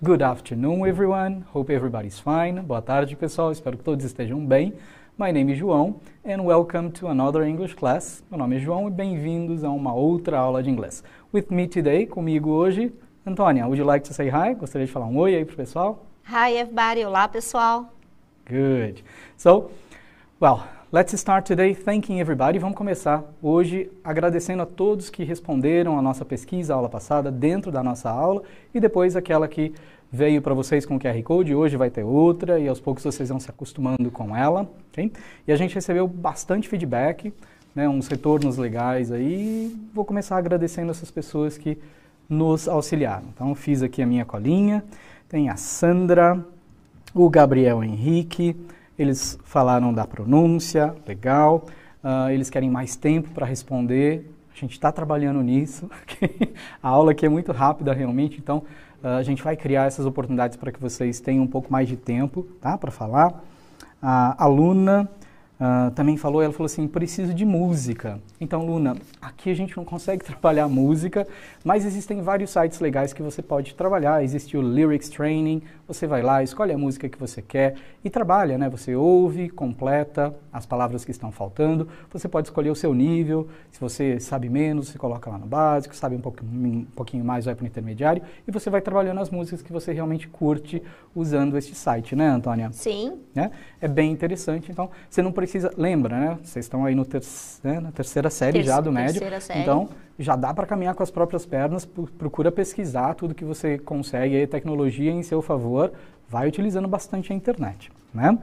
Good afternoon, everyone. Hope everybody's fine. Boa tarde, pessoal. Espero que todos estejam bem. My name is João and welcome to another English class. Meu nome é João e bem-vindos a uma outra aula de inglês. With me today, comigo hoje, Antônia. Would you like to say hi? Gostaria de falar um oi aí pro pessoal? Hi, everybody. Olá, pessoal. Good. So, well, let's start today thanking everybody. Vamos começar hoje agradecendo a todos que responderam a nossa pesquisa, a aula passada, dentro da nossa aula, e depois aquela que veio para vocês com o QR Code. Hoje vai ter outra e aos poucos vocês vão se acostumando com ela. Okay? E a gente recebeu bastante feedback, né, uns retornos legais aí. Vou começar agradecendo essas pessoas que nos auxiliaram. Então, fiz aqui a minha colinha. Tem a Sandra, o Gabriel Henrique. Eles falaram da pronúncia, legal. Eles querem mais tempo para responder. A gente está trabalhando nisso. A aula aqui é muito rápida realmente, então a gente vai criar essas oportunidades para que vocês tenham um pouco mais de tempo, tá, para falar. A Luna também falou, ela falou assim, preciso de música. Então, Luna, aqui a gente não consegue trabalhar música, mas existem vários sites legais que você pode trabalhar. Existe o Lyrics Training, você vai lá, escolhe a música que você quer e trabalha, né? Você ouve, completa as palavras que estão faltando, você pode escolher o seu nível, se você sabe menos, você coloca lá no básico, sabe um pouquinho mais, vai para o intermediário, e você vai trabalhando as músicas que você realmente curte usando este site, né, Antônia? Sim. Né? É bem interessante, então você não precisa, lembra, né? Vocês estão aí no na terceira série já do médio, então já dá para caminhar com as próprias pernas, procura pesquisar tudo que você consegue, aí, tecnologia em seu favor, vai utilizando bastante a internet, né?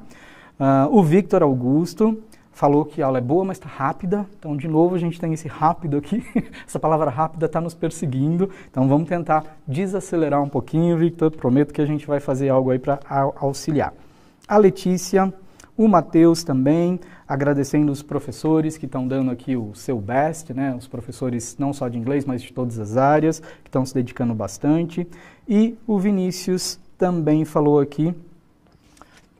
O Victor Augusto falou que a aula é boa, mas está rápida, então de novo a gente tem esse rápido aqui, essa palavra rápida está nos perseguindo, então vamos tentar desacelerar um pouquinho, Victor, prometo que a gente vai fazer algo aí para auxiliar. A Letícia, o Matheus também, agradecendo os professores que estão dando aqui o seu best, né? Os professores não só de inglês, mas de todas as áreas, que estão se dedicando bastante. E o Vinícius também falou aqui,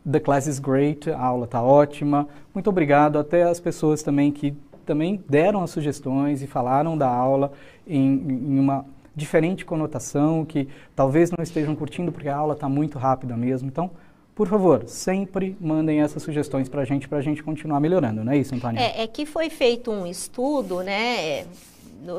the class is great, a aula está ótima, muito obrigado. Até as pessoas também que também deram as sugestões e falaram da aula em uma diferente conotação, que talvez não estejam curtindo porque a aula está muito rápida mesmo. Então, por favor, sempre mandem essas sugestões para a gente continuar melhorando, não é isso, Antônia? É que foi feito um estudo, né?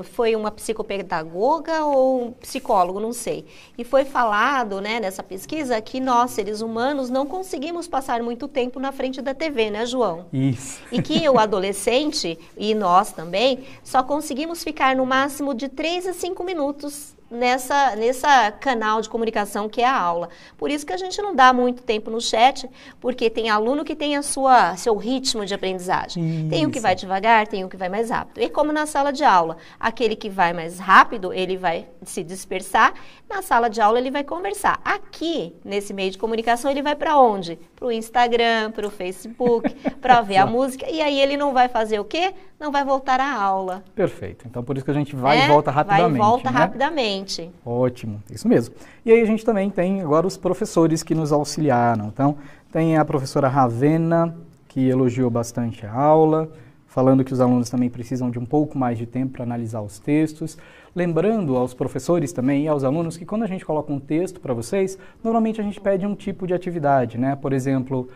Foi uma psicopedagoga ou um psicólogo, não sei. E foi falado, né, nessa pesquisa, que nós, seres humanos, não conseguimos passar muito tempo na frente da TV, né, João? Isso. E que o adolescente, e nós também, só conseguimos ficar no máximo de 3 a 5 minutos nessa canal de comunicação que é a aula. Por isso que a gente não dá muito tempo no chat, porque tem aluno que tem seu ritmo de aprendizagem. Isso. Tem o que vai devagar, tem o que vai mais rápido. E como na sala de aula, aquele que vai mais rápido, ele vai se dispersar, na sala de aula ele vai conversar. Aqui, nesse meio de comunicação, ele vai para onde? Para o Instagram, para o Facebook, para ver a música, e aí ele não vai fazer o quê? Não vai voltar à aula. Perfeito. Então, por isso que a gente vai e volta rapidamente. Vai e volta, né? Rapidamente. Ótimo, isso mesmo. E aí a gente também tem agora os professores que nos auxiliaram. Então, tem a professora Ravena, que elogiou bastante a aula, falando que os alunos também precisam de um pouco mais de tempo para analisar os textos. Lembrando aos professores também e aos alunos que quando a gente coloca um texto para vocês, normalmente a gente pede um tipo de atividade, né? Por exemplo,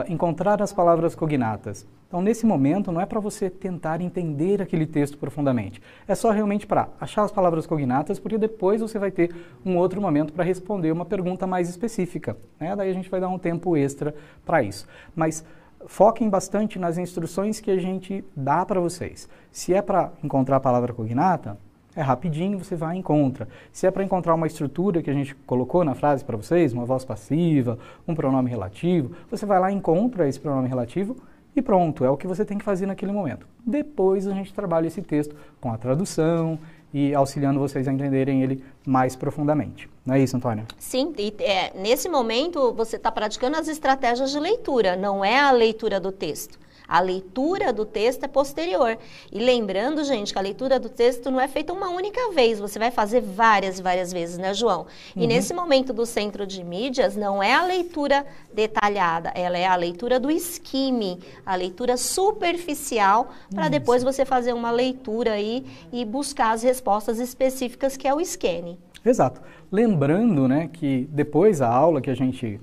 encontrar as palavras cognatas. Então, nesse momento, não é para você tentar entender aquele texto profundamente. É só realmente para achar as palavras cognatas, porque depois você vai ter um outro momento para responder uma pergunta mais específica, né? Daí a gente vai dar um tempo extra para isso. Mas foquem bastante nas instruções que a gente dá para vocês. Se é para encontrar a palavra cognata, é rapidinho, você vai e encontra. Se é para encontrar uma estrutura que a gente colocou na frase para vocês, uma voz passiva, um pronome relativo, você vai lá e encontra esse pronome relativo e pronto, é o que você tem que fazer naquele momento. Depois a gente trabalha esse texto com a tradução e auxiliando vocês a entenderem ele mais profundamente. Não é isso, Antônia? Sim, e nesse momento você está praticando as estratégias de leitura, não é a leitura do texto. A leitura do texto é posterior. E lembrando, gente, que a leitura do texto não é feita uma única vez, você vai fazer várias vezes, né, João? E nesse momento do Centro de Mídias, não é a leitura detalhada, ela é a leitura do skimming, a leitura superficial, para depois você fazer uma leitura aí e buscar as respostas específicas, que é o scanning. Exato. Lembrando, né, que depois a aula que a gente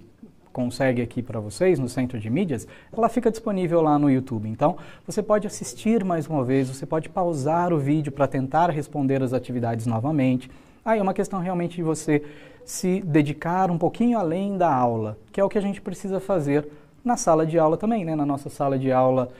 consegue aqui para vocês no Centro de Mídias, ela fica disponível lá no YouTube. Então, você pode assistir mais uma vez, você pode pausar o vídeo para tentar responder as atividades novamente. Aí é uma questão realmente de você se dedicar um pouquinho além da aula, que é o que a gente precisa fazer na sala de aula também, né? Na nossa sala de aula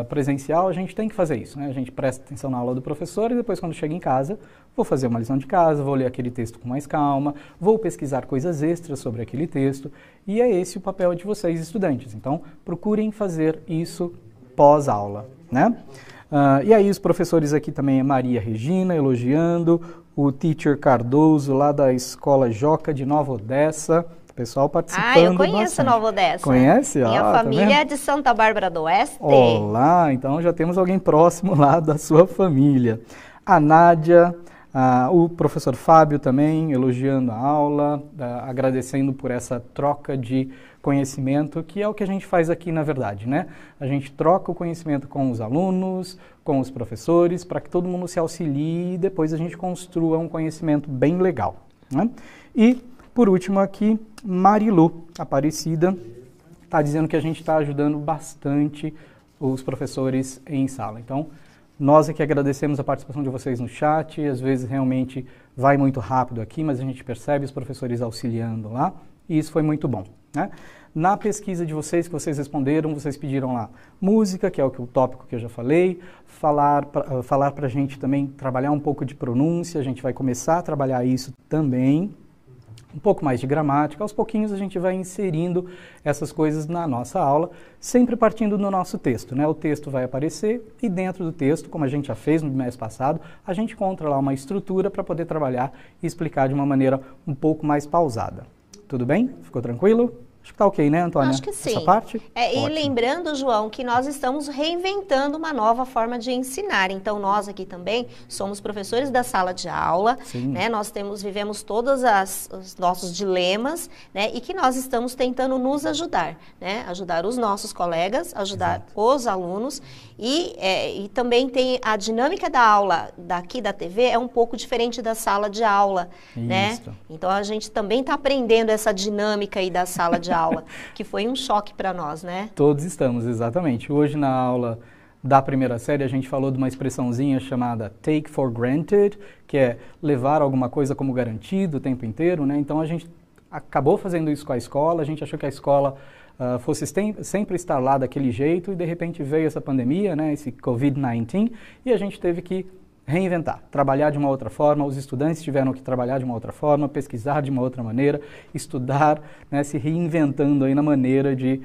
presencial, a gente tem que fazer isso, né? A gente presta atenção na aula do professor e depois, quando chega em casa, vou fazer uma lição de casa, vou ler aquele texto com mais calma, vou pesquisar coisas extras sobre aquele texto, e é esse o papel de vocês, estudantes. Então, procurem fazer isso pós-aula, né? E aí os professores aqui também é Maria Regina elogiando, o teacher Cardoso lá da Escola Joca de Nova Odessa, pessoal participando. Eu conheço bastante. Nova Odessa. Conhece? Minha família é de Santa Bárbara do Oeste. Olá, então já temos alguém próximo lá da sua família. A Nádia, o professor Fábio também elogiando a aula, agradecendo por essa troca de conhecimento, que é o que a gente faz aqui na verdade, né? A gente troca o conhecimento com os alunos, com os professores, para que todo mundo se auxilie e depois a gente construa um conhecimento bem legal, né? E por último aqui, Marilu Aparecida está dizendo que a gente está ajudando bastante os professores em sala. Então, nós aqui agradecemos a participação de vocês no chat, às vezes realmente vai muito rápido aqui, mas a gente percebe os professores auxiliando lá, e isso foi muito bom, né? Na pesquisa de vocês, que vocês responderam, vocês pediram lá música, que é o tópico que eu já falei, falar para a gente também trabalhar um pouco de pronúncia, a gente vai começar a trabalhar isso também, um pouco mais de gramática, aos pouquinhos a gente vai inserindo essas coisas na nossa aula, sempre partindo do nosso texto, né? O texto vai aparecer e dentro do texto, como a gente já fez no mês passado, a gente encontra lá uma estrutura para poder trabalhar e explicar de uma maneira um pouco mais pausada. Tudo bem? Ficou tranquilo? Acho que tá ok, né, Antônia? Acho que sim. Essa parte? E lembrando, João, que nós estamos reinventando uma nova forma de ensinar. Então, nós aqui também somos professores da sala de aula, né? Nós vivemos todos os nossos dilemas, né? E que nós estamos tentando nos ajudar, né? Ajudar os nossos colegas, ajudar os alunos. E também tem a dinâmica da aula daqui da TV é um pouco diferente da sala de aula, né? Então, a gente também está aprendendo essa dinâmica aí da sala de aula, que foi um choque para nós, né? Todos estamos, exatamente. Hoje na aula da primeira série a gente falou de uma expressãozinha chamada take for granted, que é levar alguma coisa como garantido o tempo inteiro, né? Então a gente acabou fazendo isso com a escola, a gente achou que a escola fosse sempre estar lá daquele jeito e de repente veio essa pandemia, né? Esse COVID-19, e a gente teve que reinventar, trabalhar de uma outra forma, os estudantes tiveram que trabalhar de uma outra forma, pesquisar de uma outra maneira, estudar, né, se reinventando aí na maneira de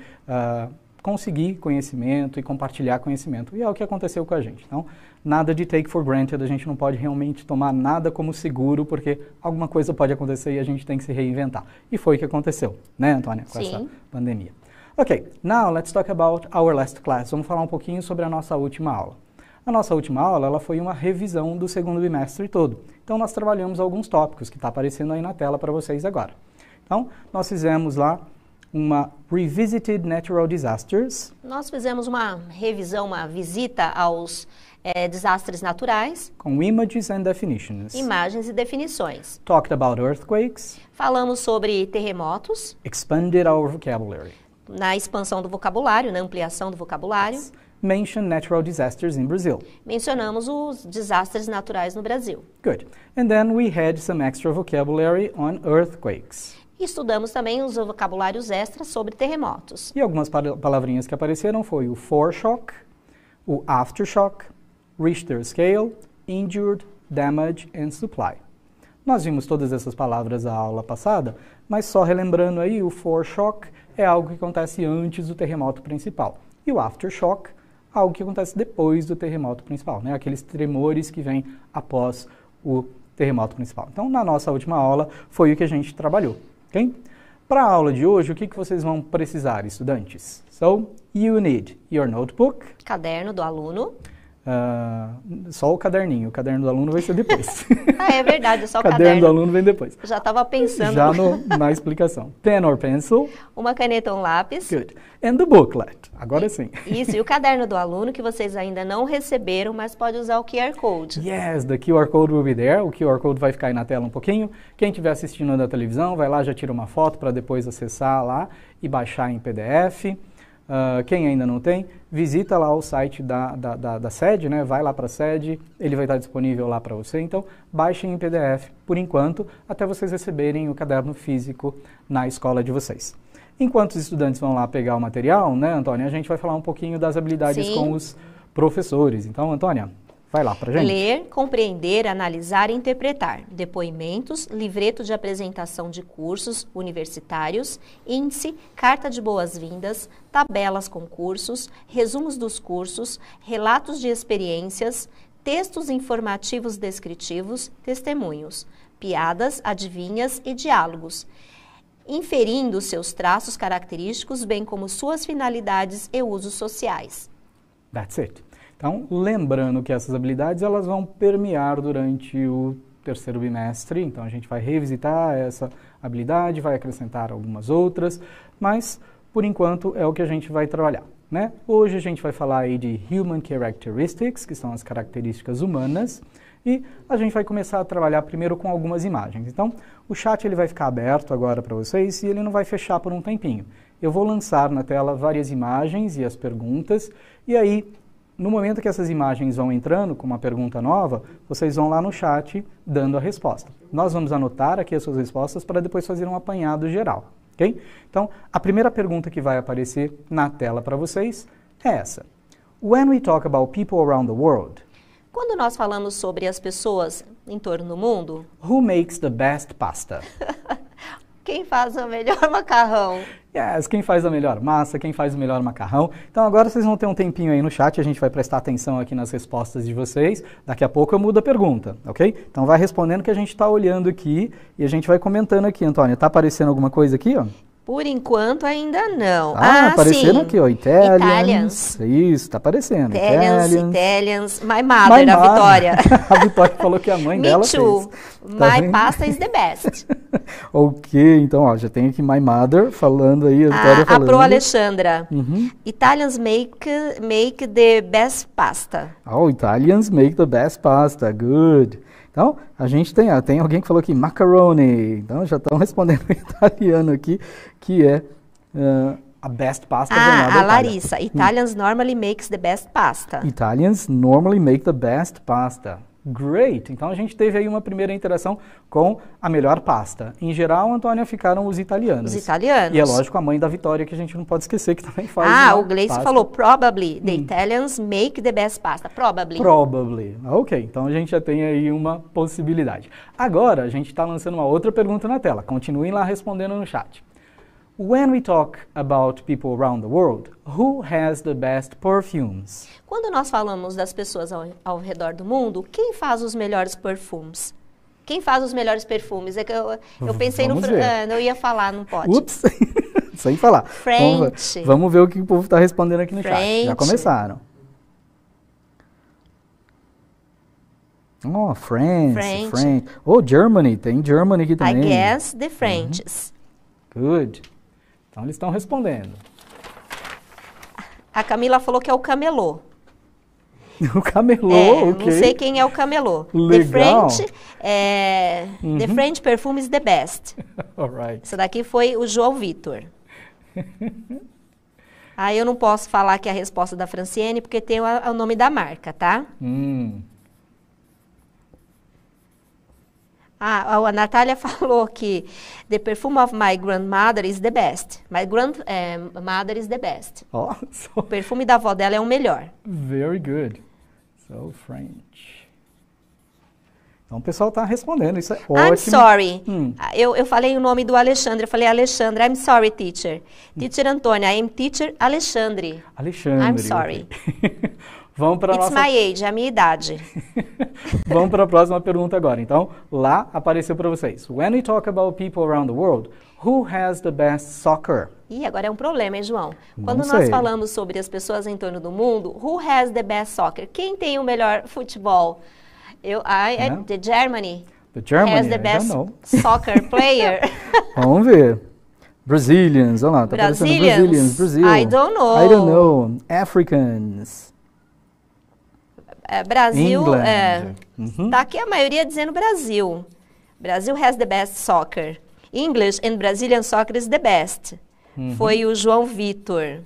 conseguir conhecimento e compartilhar conhecimento. E é o que aconteceu com a gente. Então, nada de take for granted, a gente não pode realmente tomar nada como seguro, porque alguma coisa pode acontecer e a gente tem que se reinventar. E foi o que aconteceu, né, Antônia, com essa pandemia. Ok, now let's talk about our last class. Vamos falar um pouquinho sobre a nossa última aula. A nossa última aula ela foi uma revisão do segundo bimestre todo. Então, nós trabalhamos alguns tópicos que está aparecendo aí na tela para vocês agora. Então, nós fizemos lá uma Revisited Natural Disasters. Nós fizemos uma revisão, uma visita aos desastres naturais. Com images and definitions. Imagens e definições. Talked about earthquakes. Falamos sobre terremotos. Expanded our vocabulary. Na expansão do vocabulário, na ampliação do vocabulário. Mention natural disasters in Brazil. Mencionamos os desastres naturais no Brasil. Good. And then we had some extra vocabulary on earthquakes. E estudamos também os vocabulários extras sobre terremotos. E algumas palavrinhas que apareceram foi o foreshock, o aftershock, Richter scale, injured, damage and supply. Nós vimos todas essas palavras na aula passada, mas só relembrando aí, o foreshock é algo que acontece antes do terremoto principal. E o aftershock, algo que acontece depois do terremoto principal, né? Aqueles tremores que vêm após o terremoto principal. Então, na nossa última aula, foi o que a gente trabalhou, ok? Para a aula de hoje, o que vocês vão precisar, estudantes? So, you need your notebook. Caderno do aluno. Só o caderninho. O caderno do aluno vai ser depois. Ah, é verdade, só o caderno do aluno vem depois. Já estava pensando. Já na explicação. Pen or pencil. Uma caneta ou um lápis. Good. And the booklet. Agora sim. Isso, e o caderno do aluno que vocês ainda não receberam, mas pode usar o QR Code. Yes, the QR Code will be there. O QR Code vai ficar aí na tela um pouquinho. Quem estiver assistindo da televisão, vai lá, já tira uma foto para depois acessar lá e baixar em PDF. Quem ainda não tem, visita lá o site da sede, né? Vai lá para a sede, ele vai estar disponível lá para você. Então, baixem em PDF, por enquanto, até vocês receberem o caderno físico na escola de vocês. Enquanto os estudantes vão lá pegar o material, né, Antônia, a gente vai falar um pouquinho das habilidades com os professores. Então, Antônia, vai lá pra gente. Ler, compreender, analisar e interpretar. Depoimentos, livreto de apresentação de cursos universitários, índice, carta de boas-vindas, tabelas com cursos, resumos dos cursos, relatos de experiências, textos informativos descritivos, testemunhos, piadas, adivinhas e diálogos, inferindo seus traços característicos, bem como suas finalidades e usos sociais. That's it. Então, lembrando que essas habilidades elas vão permear durante o terceiro bimestre, então a gente vai revisitar essa habilidade, vai acrescentar algumas outras, mas por enquanto é o que a gente vai trabalhar, né? Hoje a gente vai falar aí de Human Characteristics, que são as características humanas, e a gente vai começar a trabalhar primeiro com algumas imagens. Então, o chat ele vai ficar aberto agora para vocês e ele não vai fechar por um tempinho. Eu vou lançar na tela várias imagens e as perguntas, e aí no momento que essas imagens vão entrando com uma pergunta nova, vocês vão lá no chat dando a resposta. Nós vamos anotar aqui as suas respostas para depois fazer um apanhado geral, ok? Então, a primeira pergunta que vai aparecer na tela para vocês é essa. When we talk about people around the world, quando nós falamos sobre as pessoas em torno do mundo, who makes the best pasta? Quem faz o melhor macarrão? Yes, quem faz a melhor massa, quem faz o melhor macarrão. Então agora vocês vão ter um tempinho aí no chat, a gente vai prestar atenção aqui nas respostas de vocês. Daqui a pouco eu mudo a pergunta, ok? Então vai respondendo que a gente está olhando aqui e a gente vai comentando aqui, Antônia. Tá aparecendo alguma coisa aqui, ó? Por enquanto ainda não. Aparecendo sim. Aqui, ó, Italians. Isso, tá aparecendo. Italians. My mother, a Vitória. A Vitória falou que a mãe dela fez. Me too. My pasta is the best. Ok, então, ó, já tem aqui My Mother falando aí, a Vitória falando. A Pro Alexandra. Italians make the best pasta. Oh, Italians make the best pasta. Good. Então, a gente tem alguém que falou aqui, macaroni. Então, já estão respondendo em italiano aqui, que é a best pasta. A Larissa. Italians normally makes the best pasta. Italians normally make the best pasta. Great! Então, a gente teve aí uma primeira interação com a melhor pasta. Em geral, Antônia, ficaram os italianos. Os italianos. E é lógico, a mãe da Vitória, que a gente não pode esquecer, que também faz o Gleice falou, probably, the Italians make the best pasta. Probably. Probably. Ok, então a gente já tem aí uma possibilidade. Agora, a gente está lançando uma outra pergunta na tela. Continuem lá respondendo no chat. When we talk about people around the world, who has the best perfumes? Quando nós falamos das pessoas ao redor do mundo, quem faz os melhores perfumes? Quem faz os melhores perfumes? É que eu pensei eu ia falar, não pode. Ups, sem falar. French. Vamos ver o que o povo está respondendo aqui no chat. Já começaram. Oh, French. Oh, Germany. Tem Germany aqui também. I guess the Frenches. Good. Então, eles estão respondendo. A Camila falou que é o camelô. O camelô, ok. Não sei quem é o camelô. Legal. The French perfume is the best. Alright. Essa daqui foi o João Vitor. Eu não posso falar que é a resposta da Franciene, porque tem o nome da marca, tá? A Natália falou que the perfume of my grandmother is the best. My grandmother is the best. O perfume da avó dela é o melhor. Very good. So, French. Então o pessoal está respondendo, isso é ótimo. I'm sorry. Eu falei o nome do Alexandre, eu falei Alexandre, I'm sorry, teacher. Teacher Antônia, I am teacher Alexandre. Alexandre. I'm sorry. Okay. Vamos para It's my age, é a minha idade. Vamos para a próxima pergunta agora. Então, lá apareceu para vocês. When we talk about people around the world, who has the best soccer? Ih, agora é um problema, hein, João? Não Quando sei. nós falamos sobre as pessoas em torno do mundo, who has the best soccer? Quem tem o melhor futebol? The Germany. The Germany, has the I best don't know. soccer player. Vamos ver. Brazilians, olha lá, tá aparecendo Brazilians, Brazil. I don't know. I don't know. Africans. Brasil, England. tá aqui a maioria dizendo Brasil. Brasil has the best soccer. English and Brazilian soccer is the best. Foi o João Vitor.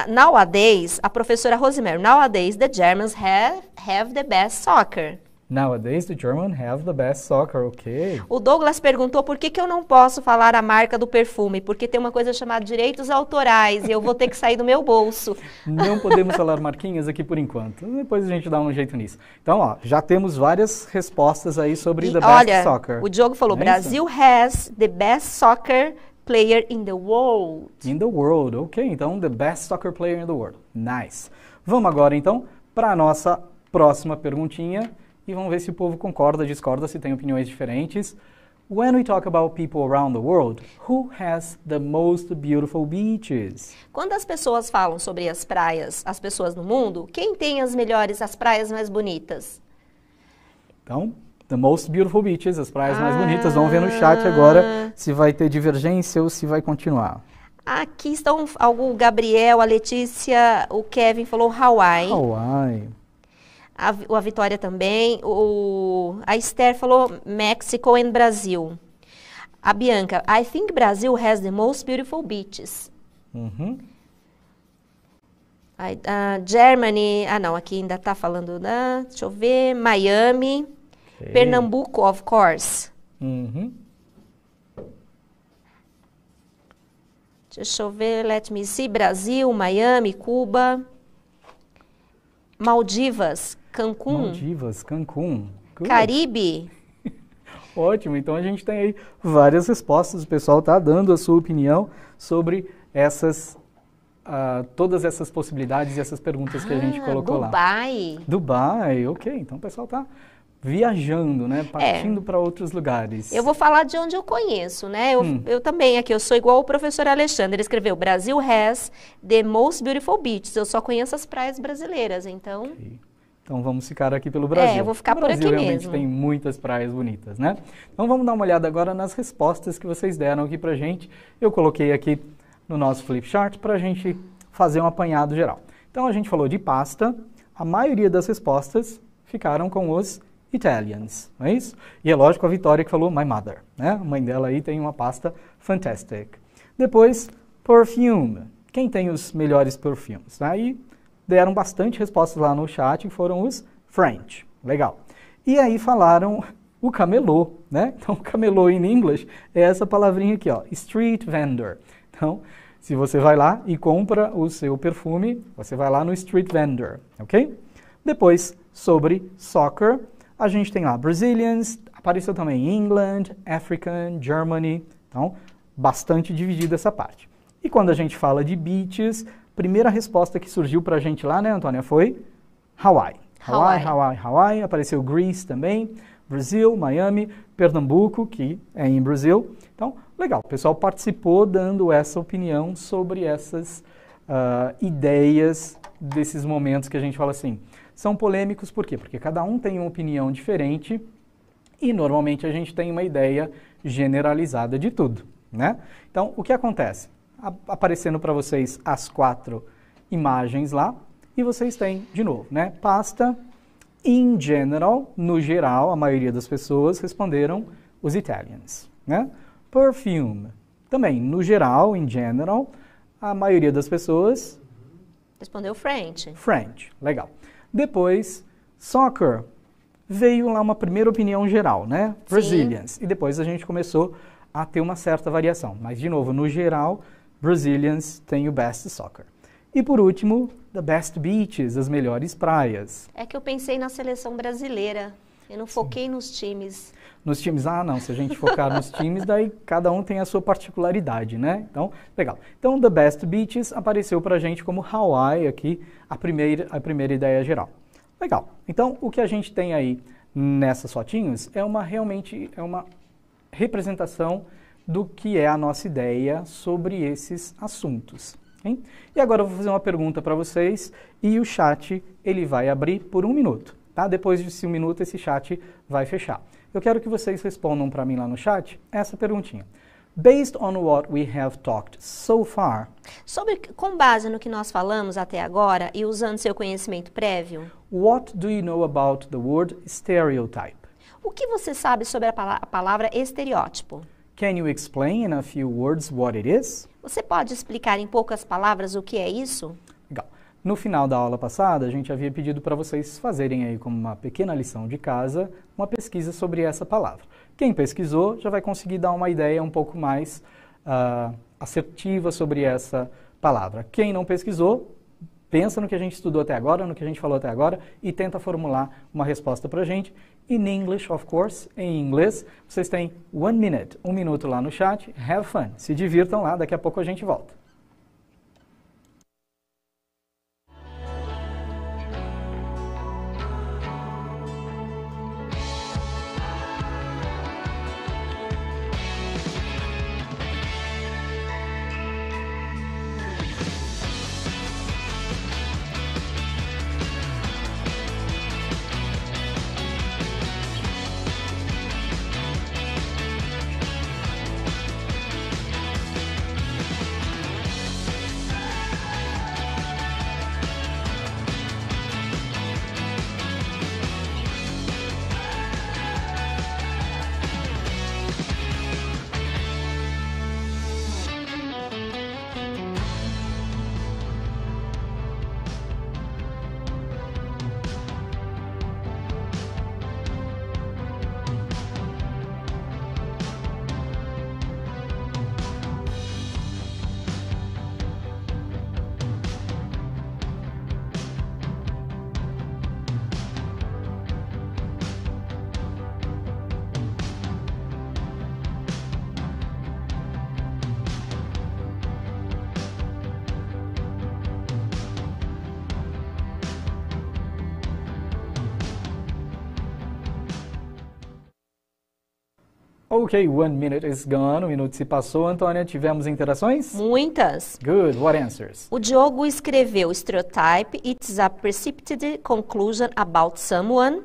Nowadays, a professora Rosemary, nowadays the Germans have the best soccer. Nowadays, the Germans have the best soccer, ok. O Douglas perguntou por que eu não posso falar a marca do perfume, porque tem uma coisa chamada direitos autorais e eu vou ter que sair do meu bolso. Não podemos falar marquinhas aqui por enquanto. Depois a gente dá um jeito nisso. Então, ó, já temos várias respostas aí sobre the best soccer. O Diogo falou, Brasil has the best soccer player in the world. In the world, ok. Então, the best soccer player in the world. Nice. Vamos agora, então, para a nossa próxima perguntinha. E vamos ver se o povo concorda, discorda, se tem opiniões diferentes. When we talk about people around the world, who has the most beautiful beaches? Quando as pessoas falam sobre as praias, as pessoas no mundo, quem tem as praias mais bonitas? Então, the most beautiful beaches, as praias mais bonitas. Vamos ver no chat agora se vai ter divergência ou se vai continuar. Aqui estão o Gabriel, a Letícia, o Kevin falou Hawaii. Hawaii. A Vitória também. A Esther falou México e Brasil. A Bianca, I think Brazil has the most beautiful beaches. Germany, não, aqui ainda está falando deixa eu ver, Miami, okay. Pernambuco, of course. Deixa eu ver, let me see, Brasil, Miami, Cuba, Maldivas, Cancún. Good. Caribe. Ótimo, então a gente tem aí várias respostas, o pessoal está dando a sua opinião sobre todas essas possibilidades e essas perguntas que a gente colocou Dubai. lá. Dubai, ok, então o pessoal está viajando, né, partindo para outros lugares. Eu vou falar de onde eu conheço, né, eu também aqui, eu sou igual o professor Alexandre, ele escreveu, Brasil has the most beautiful beaches, eu só conheço as praias brasileiras, então... Okay. Então vamos ficar aqui pelo Brasil. Eu vou ficar por aqui mesmo. O Brasil realmente tem muitas praias bonitas, né? Então vamos dar uma olhada agora nas respostas que vocês deram aqui pra gente. Eu coloquei aqui no nosso flip chart para a gente fazer um apanhado geral. Então a gente falou de pasta, a maioria das respostas ficaram com os Italians, não é isso? E é lógico a Vitória que falou My Mother, né? A mãe dela aí tem uma pasta fantastic. Depois, perfume. Quem tem os melhores perfumes? Aí deram bastante respostas lá no chat, que foram os French. Legal. E aí falaram o camelô, né? Então, camelô em inglês é essa palavrinha aqui, ó, street vendor. Então, se você vai lá e compra o seu perfume, você vai lá no street vendor, ok? Depois, sobre soccer, a gente tem lá Brazilians, apareceu também England, African, Germany. Então, bastante dividida essa parte. E quando a gente fala de beaches, primeira resposta que surgiu pra gente lá, né, Antônia, foi Hawaii. Hawaii. Apareceu Greece também, Brasil, Miami, Pernambuco, que é em Brasil. Então, legal, o pessoal participou dando essa opinião sobre essas ideias desses momentos que a gente fala assim. São polêmicos por quê? Porque cada um tem uma opinião diferente e normalmente a gente tem uma ideia generalizada de tudo, né? Então, o que acontece? Aparecendo para vocês as 4 imagens lá, e vocês têm, de novo, né? Pasta, in general, no geral, a maioria das pessoas responderam os Italians, né? Perfume, também, no geral, in general, a maioria das pessoas... Respondeu French. French, legal. Depois, soccer, veio lá uma primeira opinião geral, né? Brazilians, e depois a gente começou a ter uma certa variação, mas, de novo, no geral... Brazilians tem o best soccer. E por último, the best beaches, as melhores praias. É que eu pensei na seleção brasileira. Eu não foquei nos times. Nos times, não, se a gente focar nos times, daí cada um tem a sua particularidade, né? Então, legal. Então, The Best Beaches apareceu pra gente como Hawaii aqui, a primeira ideia geral. Legal. Então, o que a gente tem aí nessas fotinhos realmente é uma representação do que é a nossa ideia sobre esses assuntos. Hein? E agora eu vou fazer uma pergunta para vocês e o chat ele vai abrir por 1 minuto. Tá? Depois de 1 minuto esse chat vai fechar. Eu quero que vocês respondam para mim lá no chat essa perguntinha. Based on what we have talked so far. Com base no que nós falamos até agora e usando seu conhecimento prévio. What do you know about the word stereotype? O que você sabe sobre a palavra estereótipo? Can you explain in a few words what it is? Você pode explicar em poucas palavras o que é isso? Legal. No final da aula passada, a gente havia pedido para vocês fazerem aí como uma pequena lição de casa, uma pesquisa sobre essa palavra. Quem pesquisou já vai conseguir dar uma ideia um pouco mais assertiva sobre essa palavra. Quem não pesquisou, pensa no que a gente estudou até agora, no que a gente falou até agora e tenta formular uma resposta para a gente. In English, of course, em inglês, vocês têm 1 minute, 1 minuto lá no chat. Have fun, se divirtam lá, daqui a pouco a gente volta. Ok, 1 minute is gone, 1 minuto se passou. Antônia, tivemos interações? Muitas. Good, what answers? O Diogo escreveu stereotype, it's a precipitate conclusion about someone.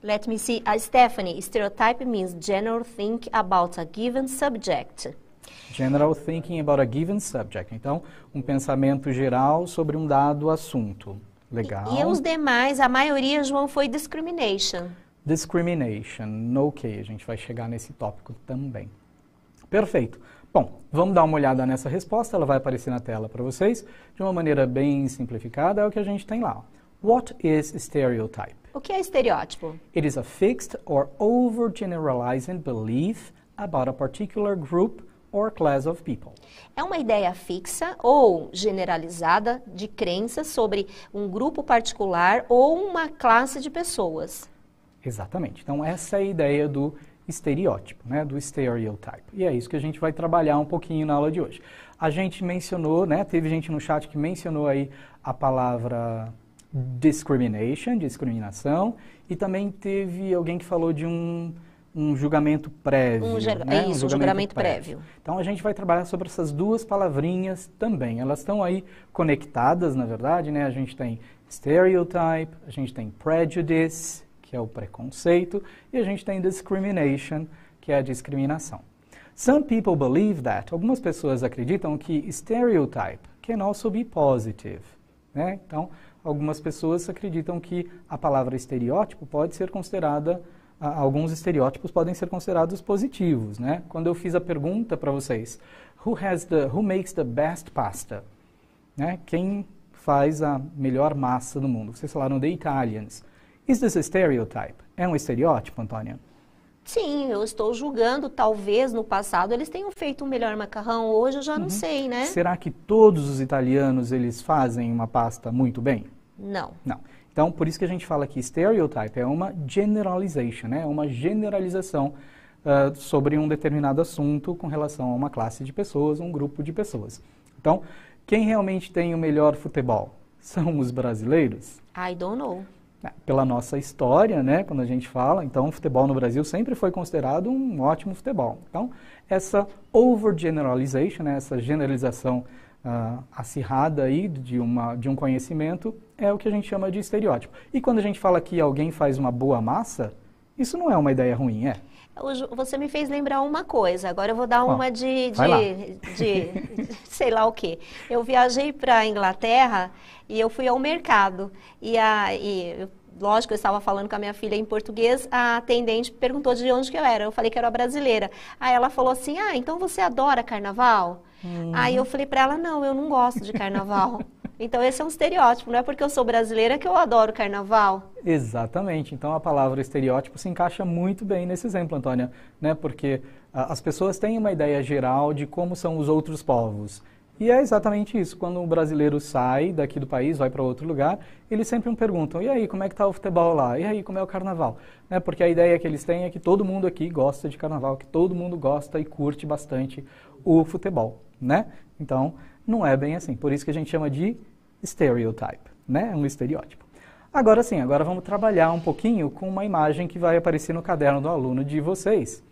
Let me see, Stephanie, stereotype means general think about a given subject. General thinking about a given subject. Então, um pensamento geral sobre um dado assunto. Legal. E os demais, a maioria, João, foi discrimination. Discrimination, ok, a gente vai chegar nesse tópico também. Perfeito. Bom, vamos dar uma olhada nessa resposta, ela vai aparecer na tela para vocês, de uma maneira bem simplificada, é o que a gente tem lá. What is stereotype? O que é estereótipo? It is a fixed or overgeneralizing belief about a particular group or class of people. É uma ideia fixa ou generalizada de crença sobre um grupo particular ou uma classe de pessoas. Exatamente. Então, essa é a ideia do estereótipo, né, do stereotype. E é isso que a gente vai trabalhar um pouquinho na aula de hoje. A gente mencionou, né, teve gente no chat que mencionou aí a palavra discrimination, discriminação, e também teve alguém que falou de um julgamento prévio. Um julgamento prévio. Então, a gente vai trabalhar sobre essas duas palavrinhas também. Elas estão aí conectadas, na verdade, né? A gente tem stereotype, a gente tem prejudice, que é o preconceito, e a gente tem discrimination, que é a discriminação. Some people believe that. Algumas pessoas acreditam que stereotype can also be positive, né? Então, algumas pessoas acreditam que a palavra estereótipo pode ser considerada, alguns estereótipos podem ser considerados positivos, né? Quando eu fiz a pergunta para vocês, who makes the best pasta? Né? Quem faz a melhor massa do mundo? Vocês falaram the Italians. Is this a stereotype? É um estereótipo, Antônia? Sim, eu estou julgando, talvez no passado eles tenham feito um melhor macarrão, hoje eu já não sei, né? Será que todos os italianos eles fazem uma pasta muito bem? Não. Não. Então, por isso que a gente fala que stereotype é uma generalization, né? É uma generalização sobre um determinado assunto com relação a uma classe de pessoas, um grupo de pessoas. Então, quem realmente tem o melhor futebol? São os brasileiros? I don't know. Pela nossa história, né, quando a gente fala, então o futebol no Brasil sempre foi considerado um ótimo futebol. Então, essa overgeneralization, né, essa generalização acirrada aí de um conhecimento é o que a gente chama de estereótipo. E quando a gente fala que alguém faz uma boa massa, isso não é uma ideia ruim, é? Você me fez lembrar uma coisa, agora eu vou dar uma de sei lá o quê. Eu viajei para a Inglaterra e eu fui ao mercado. Lógico, eu estava falando com a minha filha em português, a atendente perguntou de onde que eu era. Eu falei que era brasileira. Aí ela falou assim, então você adora carnaval? Aí eu falei para ela, não, eu não gosto de carnaval. Então esse é um estereótipo, não é porque eu sou brasileira que eu adoro carnaval. Exatamente, então a palavra estereótipo se encaixa muito bem nesse exemplo, Antônia, né? Porque as pessoas têm uma ideia geral de como são os outros povos. E é exatamente isso, quando um brasileiro sai daqui do país, vai para outro lugar, eles sempre me perguntam, e aí, como é que está o futebol lá? E aí, como é o carnaval? Né? Porque a ideia que eles têm é que todo mundo aqui gosta de carnaval, que todo mundo gosta e curte bastante o futebol, né? Então, não é bem assim, por isso que a gente chama de stereotype, né? Um estereótipo. Agora sim, agora vamos trabalhar um pouquinho com uma imagem que vai aparecer no caderno do aluno de vocês.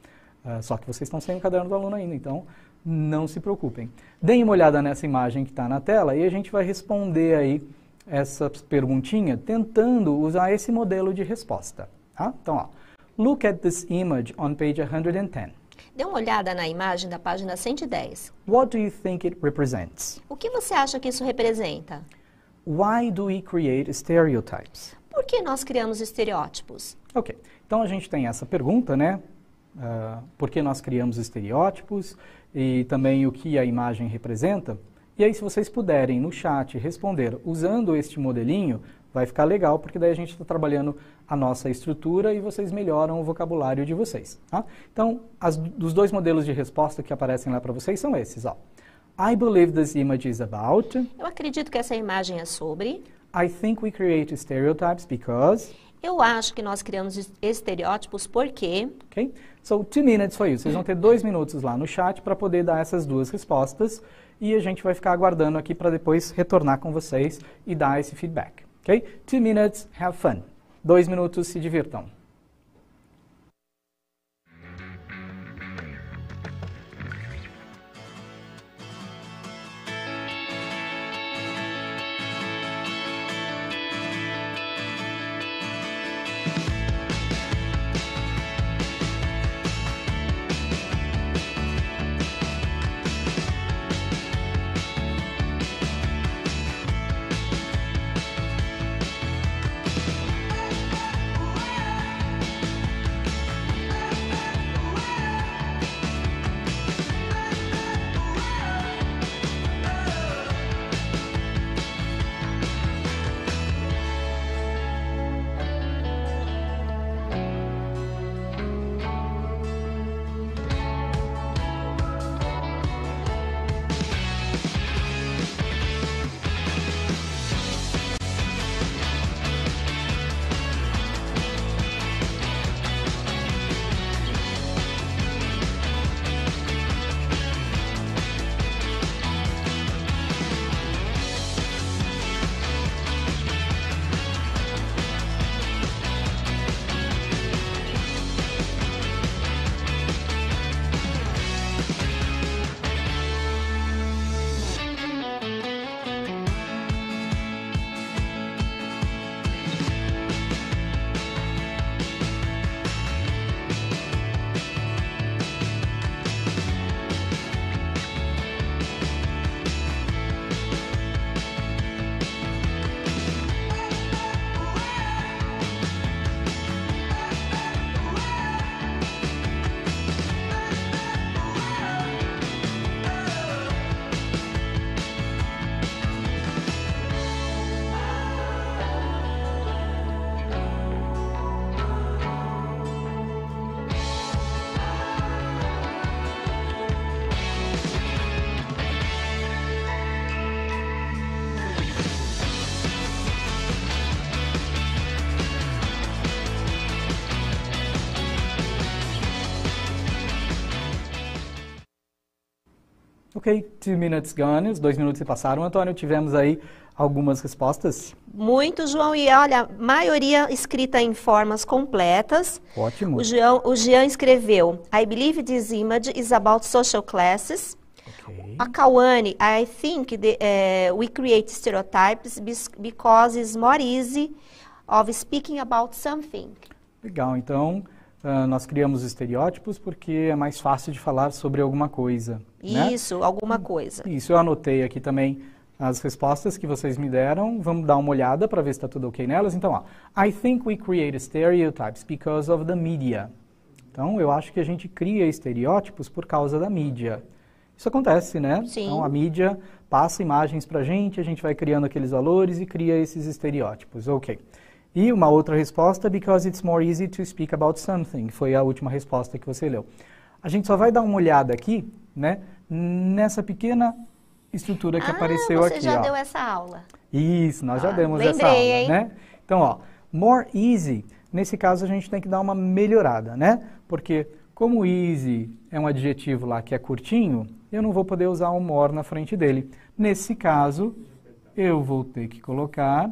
Só que vocês estão sem o caderno do aluno ainda, então não se preocupem. Deem uma olhada nessa imagem que está na tela e a gente vai responder aí essa perguntinha tentando usar esse modelo de resposta. Tá? Então, ó, look at this image on page 110. Dê uma olhada na imagem da página 110. What do you think it represents? O que você acha que isso representa? Why do we create stereotypes? Por que nós criamos estereótipos? Ok, então a gente tem essa pergunta, né? Por que nós criamos estereótipos e também o que a imagem representa. E aí, se vocês puderem no chat responder usando este modelinho, vai ficar legal, porque daí a gente está trabalhando a nossa estrutura e vocês melhoram o vocabulário de vocês. Tá? Então, os dois modelos de resposta que aparecem lá para vocês são esses. Ó. I believe this image is about. Eu acredito que essa imagem é sobre. I think we create stereotypes because. Eu acho que nós criamos estereótipos porque... Ok? So, 2 minutes for you. Vocês vão ter 2 minutos lá no chat para poder dar essas duas respostas e a gente vai ficar aguardando aqui para depois retornar com vocês e dar esse feedback. Ok? 2 minutes, have fun. 2 minutos, se divirtam. Ok, 2 minutes gone, os 2 minutos se passaram. Antônio, tivemos aí algumas respostas. Muito, João, e olha, a maioria escrita em formas completas. Ótimo. O Jean escreveu, I believe this image is about social classes. Ok. A Kawane, I think we create stereotypes because it's more easy of speaking about something. Legal, então nós criamos estereótipos porque é mais fácil de falar sobre alguma coisa. Isso, né? alguma coisa. Isso, eu anotei aqui também as respostas que vocês me deram. Vamos dar uma olhada para ver se está tudo ok nelas. Então, ó, I think we create stereotypes because of the media. Então, eu acho que a gente cria estereótipos por causa da mídia. Isso acontece, né? Sim. Então, a mídia passa imagens para a gente vai criando aqueles valores e cria esses estereótipos. Ok. E uma outra resposta, because it's more easy to speak about something. Foi a última resposta que você leu. A gente só vai dar uma olhada aqui, né? Nessa pequena estrutura que apareceu aqui. Você já deu essa aula. Isso, nós já demos lembrei, essa aula, hein? né? Então, ó, more easy, nesse caso a gente tem que dar uma melhorada, né? Porque como easy é um adjetivo lá que é curtinho, eu não vou poder usar o more na frente dele. Nesse caso, eu vou ter que colocar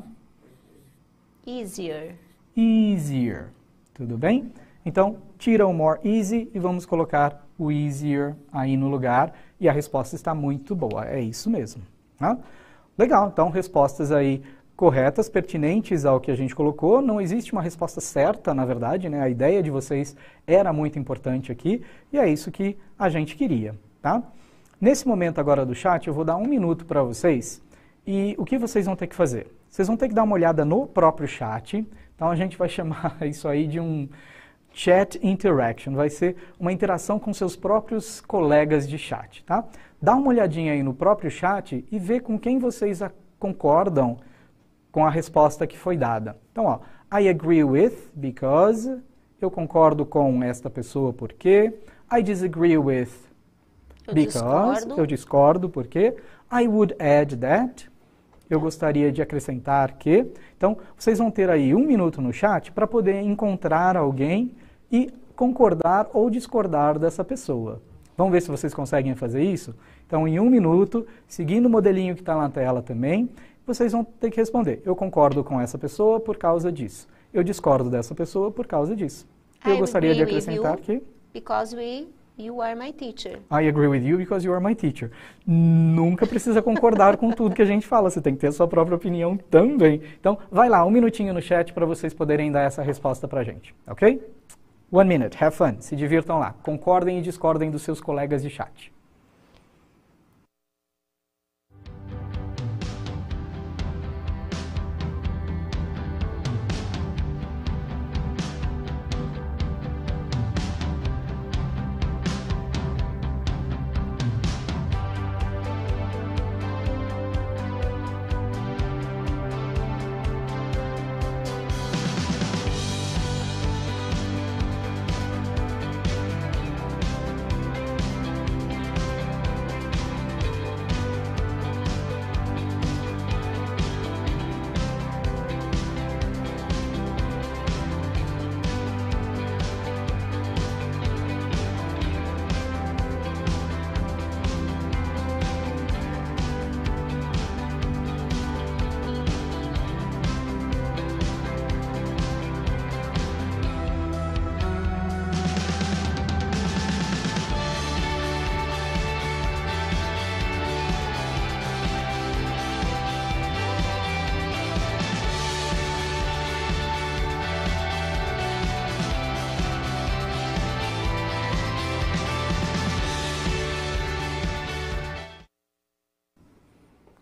easier. Easier. Tudo bem? Então, tira o more easy e vamos colocar o easier aí no lugar. E a resposta está muito boa. É isso mesmo. Tá? Legal. Então, respostas aí corretas, pertinentes ao que a gente colocou. Não existe uma resposta certa, na verdade, né? A ideia de vocês era muito importante aqui. E é isso que a gente queria. Tá? Nesse momento agora do chat, eu vou dar 1 minuto para vocês. E o que vocês vão ter que fazer? Vocês vão ter que dar uma olhada no próprio chat. Então, a gente vai chamar isso aí de um chat interaction. Vai ser uma interação com seus próprios colegas de chat, tá? Dá uma olhadinha aí no próprio chat e vê com quem vocês concordam com a resposta que foi dada. Então, ó, I agree with because, eu concordo com esta pessoa porque, I disagree with because, eu discordo porque, I would add that, eu gostaria de acrescentar que. Então, vocês vão ter aí 1 minuto no chat para poder encontrar alguém e concordar ou discordar dessa pessoa. Vamos ver se vocês conseguem fazer isso? Então, em 1 minuto, seguindo o modelinho que está na tela também, vocês vão ter que responder. Eu concordo com essa pessoa por causa disso. Eu discordo dessa pessoa por causa disso. Eu gostaria de acrescentar que... Because you are my teacher. I agree with you because you are my teacher. Nunca precisa concordar com tudo que a gente fala, você tem que ter a sua própria opinião também. Então, vai lá, 1 minutinho no chat para vocês poderem dar essa resposta para a gente, ok? 1 minute, have fun, se divirtam lá. Concordem e discordem dos seus colegas de chat.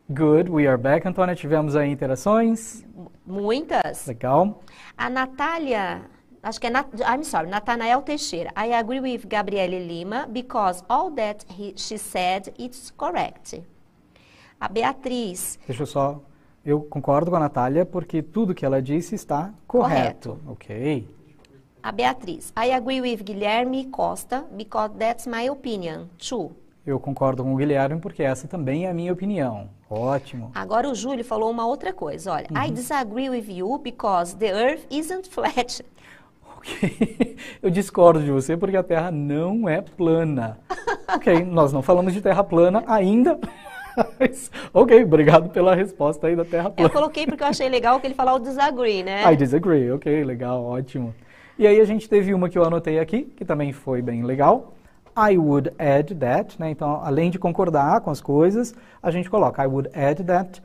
Good, we are back, Antônia. Tivemos aí interações. Muitas. Legal. A Natália, acho que é, Natanael Teixeira. I agree with Gabriele Lima because all that she said is correct. A Beatriz. Deixa eu só... Eu concordo com a Natália porque tudo que ela disse está correto. Ok. A Beatriz. I agree with Guilherme Costa because that's my opinion. True. Eu concordo com o Guilherme porque essa também é a minha opinião. Ótimo. Agora o Júlio falou uma outra coisa. Olha, I disagree with you because the earth isn't flat. Eu discordo de você porque a Terra não é plana. Ok, nós não falamos de Terra plana ainda. Ok, obrigado pela resposta aí da Terra plana. Eu coloquei porque eu achei legal que ele falou o disagree, né? I disagree, ok, legal, ótimo. E aí a gente teve uma que eu anotei aqui, que também foi bem legal. I would add that, né? Então, além de concordar com as coisas, a gente coloca I would add that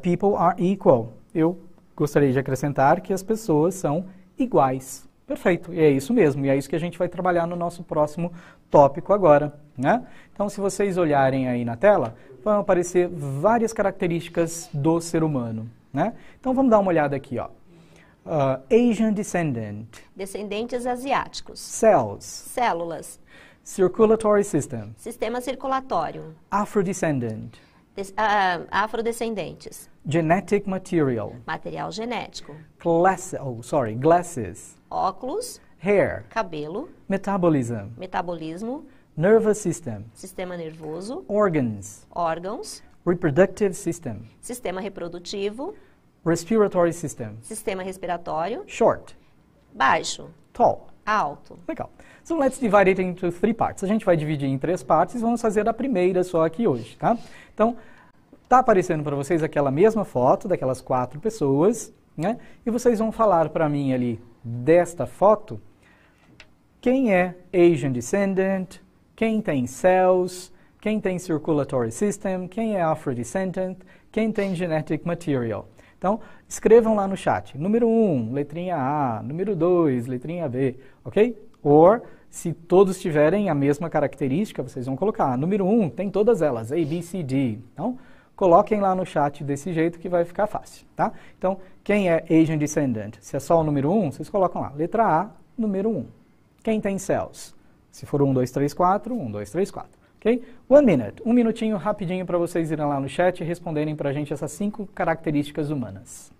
people are equal. Eu gostaria de acrescentar que as pessoas são iguais. Perfeito, e é isso mesmo, e é isso que a gente vai trabalhar no nosso próximo tópico agora, né? Então, se vocês olharem aí na tela, vão aparecer várias características do ser humano, né? Então, vamos dar uma olhada aqui, ó. Asian descendant. Descendentes asiáticos. Cells. Células. Circulatory system. Sistema circulatório. Afrodescendant. Afrodescendentes. Genetic material. Material genético. Glasses. Óculos. Hair. Cabelo. Metabolism. Metabolismo. Nervous system. Sistema nervoso. Organs. Órgãos. Reproductive system. Sistema reprodutivo. Respiratory system. Sistema respiratório. Short. Baixo. Tall. Alto. Legal. So let's divide it into 3 parts. A gente vai dividir em 3 partes e vamos fazer a primeira só aqui hoje, tá? Então, tá aparecendo para vocês aquela mesma foto daquelas 4 pessoas, né? E vocês vão falar para mim ali desta foto quem é Asian descendant, quem tem cells, quem tem circulatory system, quem é afrodescendant, quem tem genetic material. Então, escrevam lá no chat. Número 1, letrinha A. Número 2, letrinha B. Ok? Ou, se todos tiverem a mesma característica, vocês vão colocar. Número 1, tem todas elas. A, B, C, D. Então, coloquem lá no chat desse jeito que vai ficar fácil. Tá? Então, quem é Asian descendant? Se é só o número 1, vocês colocam lá. Letra A, número 1. Quem tem cells? Se for 1, 2, 3, 4, 1, 2, 3, 4. Ok? 1 minute. 1 minutinho rapidinho para vocês irem lá no chat e responderem para a gente essas 5 características humanas.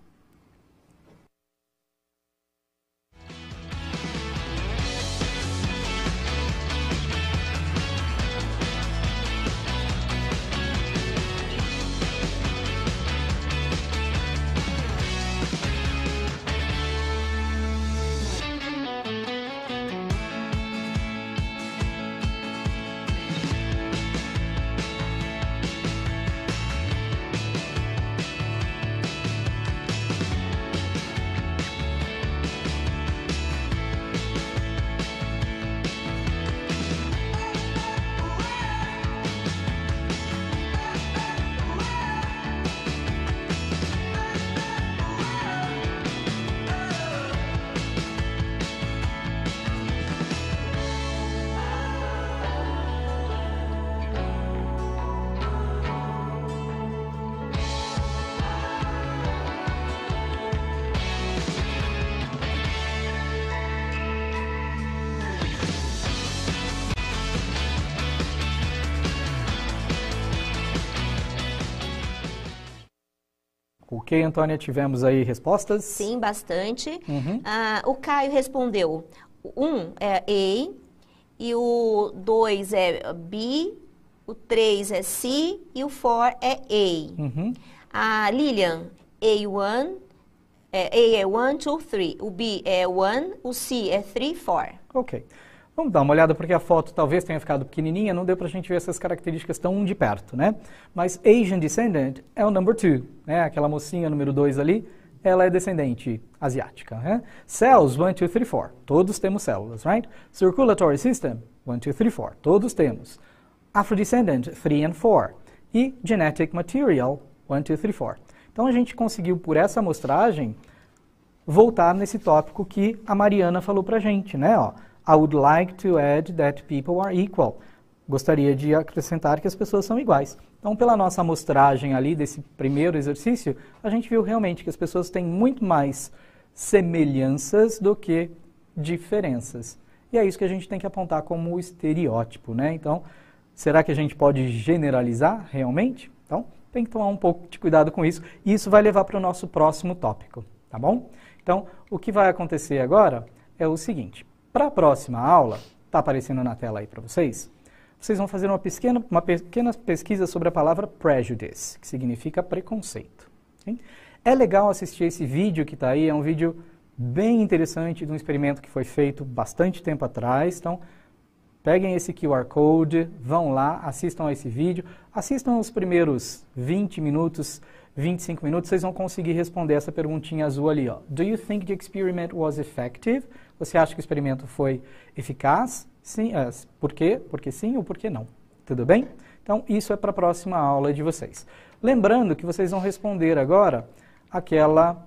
Ok, Antônia, tivemos aí respostas? Sim, bastante. O Caio respondeu, o 1 é A, e o 2 é B, o 3 é C e o 4 é A. A Lilian, A1, A é 1, 2, 3. O B é 1, o C é 3, 4. Ok. Vamos dar uma olhada, porque a foto talvez tenha ficado pequenininha, não deu pra gente ver essas características tão de perto, né? Mas Asian descendant é o number 2, né? Aquela mocinha número 2 ali, ela é descendente asiática, né? Cells, 1, 2, 3, 4. Todos temos células, right? Circulatory system, 1, 2, 3, 4. Todos temos. Afrodescendant, 3 and 4. E genetic material, 1, 2, 3, 4. Então a gente conseguiu, por essa amostragem, voltar nesse tópico que a Mariana falou pra gente, né? Ó, I would like to add that people are equal. Gostaria de acrescentar que as pessoas são iguais. Então, pela nossa amostragem ali desse primeiro exercício, a gente viu realmente que as pessoas têm muito mais semelhanças do que diferenças. E é isso que a gente tem que apontar como estereótipo, né? Então, será que a gente pode generalizar realmente? Então, tem que tomar um pouco de cuidado com isso. E isso vai levar para o nosso próximo tópico, tá bom? Então, o que vai acontecer agora é o seguinte. Para a próxima aula, está aparecendo na tela aí para vocês, vocês vão fazer uma pequena pesquisa sobre a palavra prejudice, que significa preconceito. Okay? É legal assistir esse vídeo que está aí, é um vídeo bem interessante de um experimento que foi feito bastante tempo atrás. Então, peguem esse QR Code, vão lá, assistam a esse vídeo, assistam os primeiros 20 minutos, 25 minutos, vocês vão conseguir responder essa perguntinha azul ali, ó. Do you think the experiment was effective? Você acha que o experimento foi eficaz? Sim, por quê? Porque sim ou porque não? Tudo bem? Então, isso é para a próxima aula de vocês. Lembrando que vocês vão responder agora aquela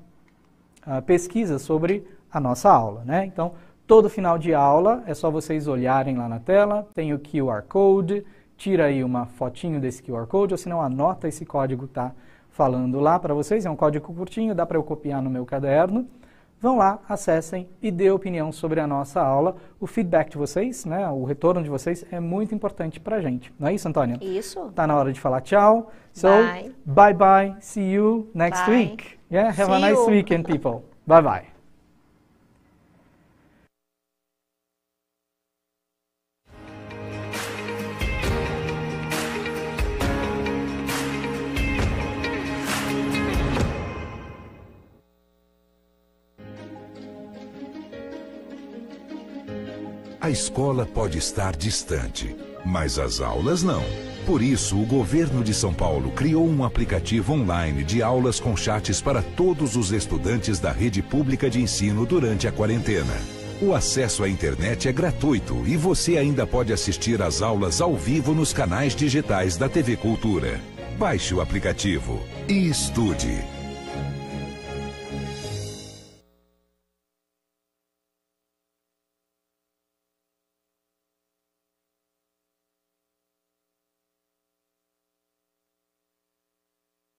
pesquisa sobre a nossa aula, né? Então, todo final de aula é só vocês olharem lá na tela, tem o QR Code, tira aí uma fotinho desse QR Code, ou se não, anota esse código que está falando lá para vocês, é um código curtinho, dá para eu copiar no meu caderno. Vão lá, acessem e dê opinião sobre a nossa aula. O feedback de vocês, né, o retorno de vocês é muito importante para a gente. Não é isso, Antônia? Isso. Está na hora de falar tchau. So, bye. Bye. See you next week. Yeah, have a nice weekend, people. Bye. A escola pode estar distante, mas as aulas não. Por isso, o governo de São Paulo criou um aplicativo online de aulas com chats para todos os estudantes da rede pública de ensino durante a quarentena. O acesso à internet é gratuito e você ainda pode assistir às aulas ao vivo nos canais digitais da TV Cultura. Baixe o aplicativo e estude.